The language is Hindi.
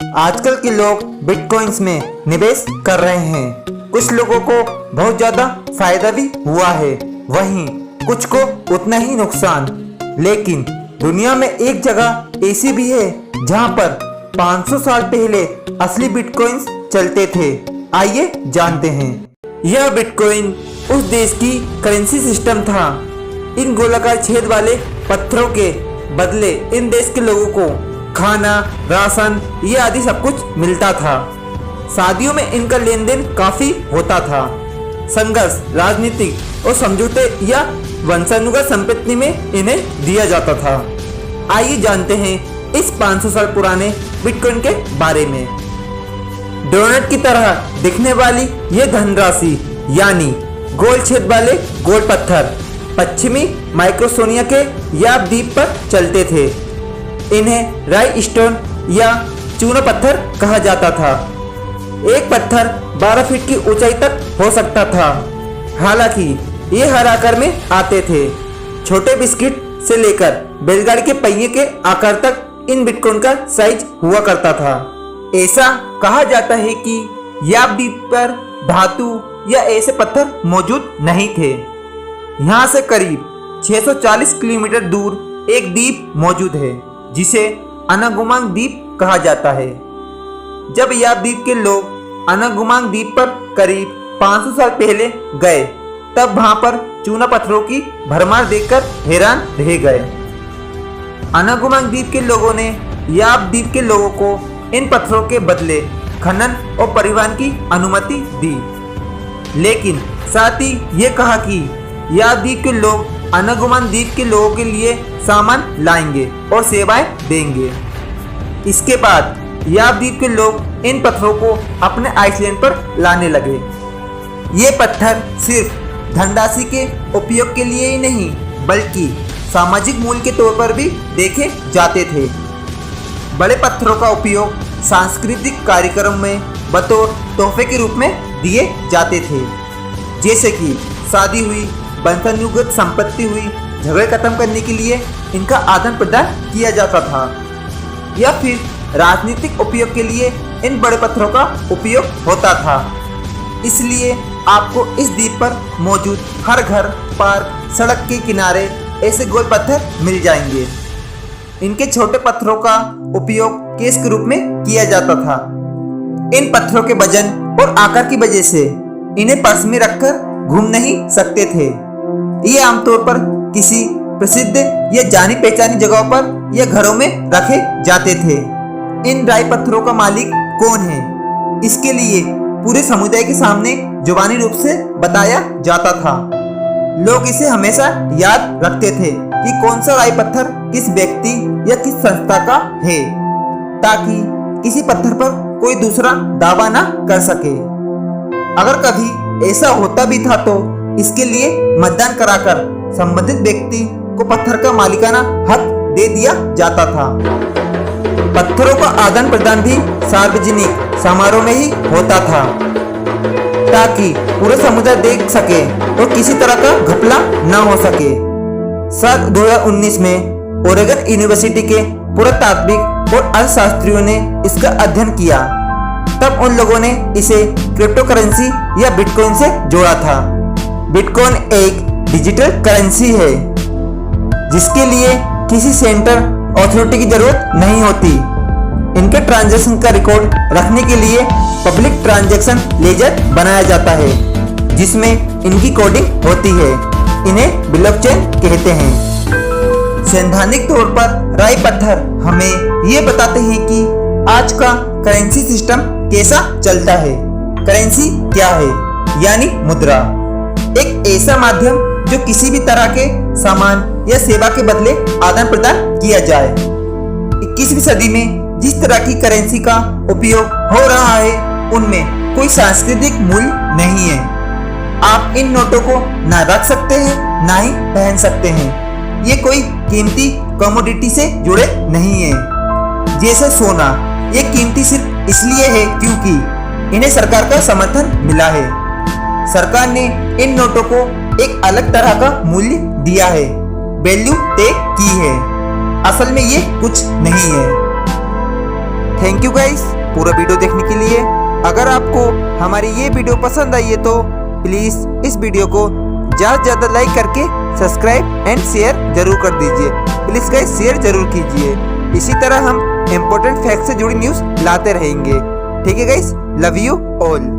आजकल के लोग बिटकॉइंस में निवेश कर रहे हैं। कुछ लोगों को बहुत ज्यादा फायदा भी हुआ है, वहीं कुछ को उतना ही नुकसान। लेकिन दुनिया में एक जगह ऐसी भी है जहां पर 500 साल पहले असली बिटकॉइंस चलते थे। आइए जानते हैं। यह बिटकॉइन उस देश की करेंसी सिस्टम था। इन गोलाकार छेद वाले पत्थरों के बदले इन देश के लोगों को खाना, राशन ये आदि सब कुछ मिलता था। शादियों में इनका लेन देन काफी होता था। संघर्ष, राजनीतिक और समझौते या वंशानुगत संपत्ति में इन्हें दिया जाता था। आइए जानते हैं इस 500 साल पुराने बिटकॉइन के बारे में। डोनट की तरह दिखने वाली ये धनराशि यानी गोल छेद वाले गोल पत्थर पश्चिमी माइक्रोसोनिया के याप द्वीप पर चलते थे। इन्हें राई स्टोन या चूना पत्थर कहा जाता था। एक पत्थर 12 फीट की ऊंचाई तक हो सकता था। हालांकि ये हर आकार में आते थे। छोटे बिस्किट से लेकर बैलगाड़ी के पहिए के आकार तक इन बिटकॉइन का साइज हुआ करता था। ऐसा कहा जाता है कि याप द्वीप पर धातु या ऐसे पत्थर मौजूद नहीं थे। यहाँ से करीब 640 किलोमीटर दूर एक द्वीप मौजूद है जिसे अनागुमांग द्वीप कहा जाता है। जब याप द्वीप के लोग अनागुमांग द्वीप पर करीब 500 साल पहले गए तब वहां पर चूना पत्थरों की भरमार देखकर हैरान रह गए। अनागुमांग द्वीप के लोगों ने याप द्वीप के लोगों को इन पत्थरों के बदले खनन और परिवहन की अनुमति दी, लेकिन साथ ही ये कहा कि याप द्वीप के लोग अनागुमांग द्वीप के लोगों के लिए सामान लाएंगे और सेवाएं देंगे। इसके बाद याप द्वीप के लोग इन पत्थरों को अपने आइसलैंड पर लाने लगे। ये पत्थर सिर्फ धनराशि के उपयोग के लिए ही नहीं बल्कि सामाजिक मूल्य के तौर पर भी देखे जाते थे। बड़े पत्थरों का उपयोग सांस्कृतिक कार्यक्रम में बतौर तोहफे के रूप में दिए जाते थे, जैसे कि शादी हुई, वंशानुगत संपत्ति हुई, झगड़े खत्म करने के लिए इनका आदान प्रदान किया जाता था, या फिर राजनीतिक उपयोग के लिए इन बड़े पत्थरों का उपयोग होता था। इसलिए आपको इस द्वीप पर मौजूद हर घर, पार्क, सड़क के किनारे ऐसे गोल पत्थर मिल जाएंगे। इनके छोटे पत्थरों का उपयोग केस के रूप में किया जाता था। इन पत्थरों के वजन और आकार की वजह से इन्हें पर्स में रखकर घूम नहीं सकते थे। ये आमतौर पर किसी प्रसिद्ध या जानी पहचानी जगहों पर या घरों में रखे जाते थे। इन राई पत्थरों का मालिक कौन है, इसके लिए पूरे समुदाय के सामने जुबानी रूप से बताया जाता था। लोग इसे हमेशा याद रखते थे कि कौन सा राई पत्थर किस व्यक्ति या किस संस्था का है, ताकि किसी पत्थर पर कोई दूसरा दावा ना कर सके। अगर कभी ऐसा होता भी था तो इसके लिए मतदान कराकर संबंधित व्यक्ति को पत्थर का मालिकाना हक दे दिया जाता था। पत्थरों का आदान प्रदान भी सार्वजनिक समारोह में ही होता था, ताकि पूरा समुदाय देख सके और किसी तरह का घपला न हो सके। साल 2019 में ओरेगन यूनिवर्सिटी के पुरातात्विक और अर्थशास्त्रियों ने इसका अध्ययन किया। तब उन लोगों ने इसे क्रिप्टो करेंसी या बिटकॉइन से जोड़ा था। बिटकॉइन एक डिजिटल करेंसी है जिसके लिए किसी सेंटर अथॉरिटी की जरूरत नहीं होती। इनके ट्रांजैक्शन का रिकॉर्ड रखने के लिए पब्लिक ट्रांजैक्शन लेजर बनाया जाता है, जिसमें इनकी कोडिंग होती है। इन्हें ब्लॉकचेन कहते हैं। सैद्धांतिक तौर पर राई पत्थर हमें ये बताते हैं कि आज का करेंसी सिस्टम कैसा चलता है। करेंसी क्या है? यानी मुद्रा, एक ऐसा माध्यम जो किसी भी तरह के सामान या सेवा के बदले आदान प्रदान किया जाए। 21वीं सदी में जिस तरह की करेंसी का उपयोग हो रहा है उनमें कोई सांस्कृतिक मूल्य नहीं है। आप इन नोटों को ना रख सकते हैं ना ही पहन सकते हैं। ये कोई कीमती कमोडिटी से जुड़े नहीं है। जैसे सोना, ये कीमती सिर्फ इसलिए है क्योंकि इन्हें सरकार का समर्थन मिला है। सरकार ने इन नोटों को एक अलग तरह का मूल्य दिया है, वैल्यू तय की है। असल में ये कुछ नहीं है। थैंक यू गाइस पूरा वीडियो देखने के लिए। अगर आपको हमारी ये वीडियो पसंद आई है तो प्लीज़ इस वीडियो को ज़्यादा से ज़्यादा लाइक करके सब्सक्राइब एंड शेयर जरूर कर दीजिए। प्लीज़ गाइस शेयर जरूर कीजिए। इसी तरह हम इम्पोर्टेंट फैक्ट से जुड़ी न्यूज़ लाते रहेंगे। ठीक है गाइस, लव यू ऑल।